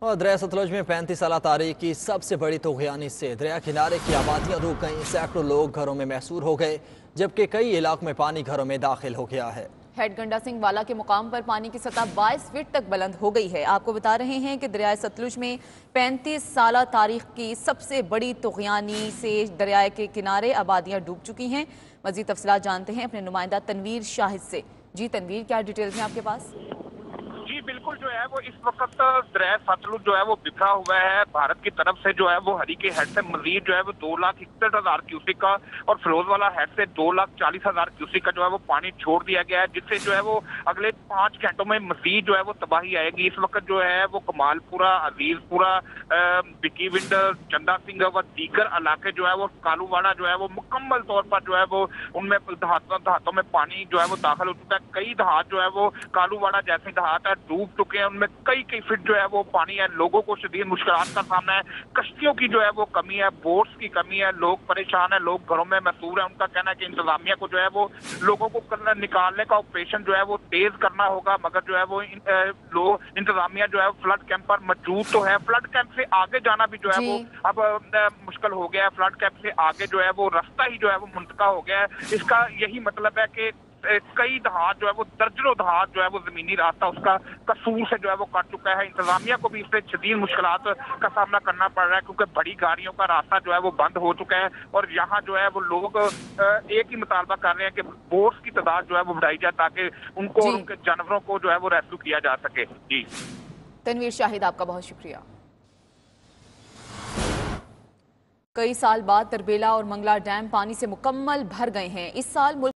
और दरिया सतलुज में 35 साल तारीख की सबसे बड़ी तूफ़ानी से दरिया किनारे की आबादियाँ रुक गईं। सैकड़ों लोग घरों में महसूर हो गए, जबकि कई इलाकों में पानी घरों में दाखिल हो गया है। हेड गंडा सिंह वाला के मुकाम पर पानी की सतह 22 फीट तक बुलंद हो गई है। आपको बता रहे हैं कि दरिया सतलुज में 35 साल तारीख की सबसे बड़ी तूफ़ानी से दरिया के किनारे आबादियाँ डूब चुकी हैं। मज़ीद तफसीलात जानते हैं अपने नुमाइंदा तनवीर शाहिद से। जी तनवीर, क्या डिटेल्स हैं आपके पास? जी बिल्कुल, जो है वो इस वक्त दरिया सतलुज जो है वो बिखरा हुआ है। भारत की तरफ से जो है वो हरीके हेड से मजीद जो है वो 2,61,000 क्यूसिक का और फिरोज वाला हेड से 2,40,000 क्यूसिक का जो है वो पानी छोड़ दिया गया है, जिससे जो है वो अगले 5 घंटों में मजीद जो है वो तबाही आएगी। इस वक्त जो है वो कमालपुरा, अजीजपुरा, बिकी विंडर, चंदा सिंह व दीगर इलाके जो है वो कालूवाड़ा जो है वो मुकम्मल तौर पर जो है वो उनमें दहातों में पानी जो है वो दाखिल हो चुका है। कई दहात जो है वो कालूवाड़ा जैसे दहात है डूब चुके हैं, उनमें कई फीट जो है वो पानी है। लोगों को शदीद मुश्किलात का सामना है। कश्तियों की जो है वो कमी है, बोट्स की कमी है, लोग परेशान है, लोग घरों में महसूर है। उनका कहना है कि इंतजामिया को जो है वो लोगों को निकालने का ऑपरेशन जो है वो तेज करना होगा, मगर जो है वो लोग इंतजामिया जो है फ्लड कैंप पर मौजूद तो है। फ्लड कैंप से आगे जाना भी जो है वो अब मुश्किल हो गया है। फ्लड कैंप से आगे जो है वो रास्ता ही जो है वो मुंतका हो गया है। इसका यही मतलब है कि कई दहात जो है वो दर्जनों दहात जो है वो जमीनी रास्ता उसका कसूर से जो है वो कट चुका है। इंतजामिया को भी इससे शदीद मुश्किलात का सामना करना पड़ रहा है, क्योंकि बड़ी गाड़ियों का रास्ता जो है वो बंद हो चुका है। और यहाँ जो है वो लोग एक ही मुतालबा कर रहे हैं कि बोट्स की तादाद जो है वो बढ़ाई जाए, ताकि उनको और उनके जानवरों को जो है वो रेस्क्यू किया जा सके। जी तनवीर शाहिद, आपका बहुत शुक्रिया। कई साल बाद तरबेला और मंगला डैम पानी से मुकम्मल भर गए हैं। इस साल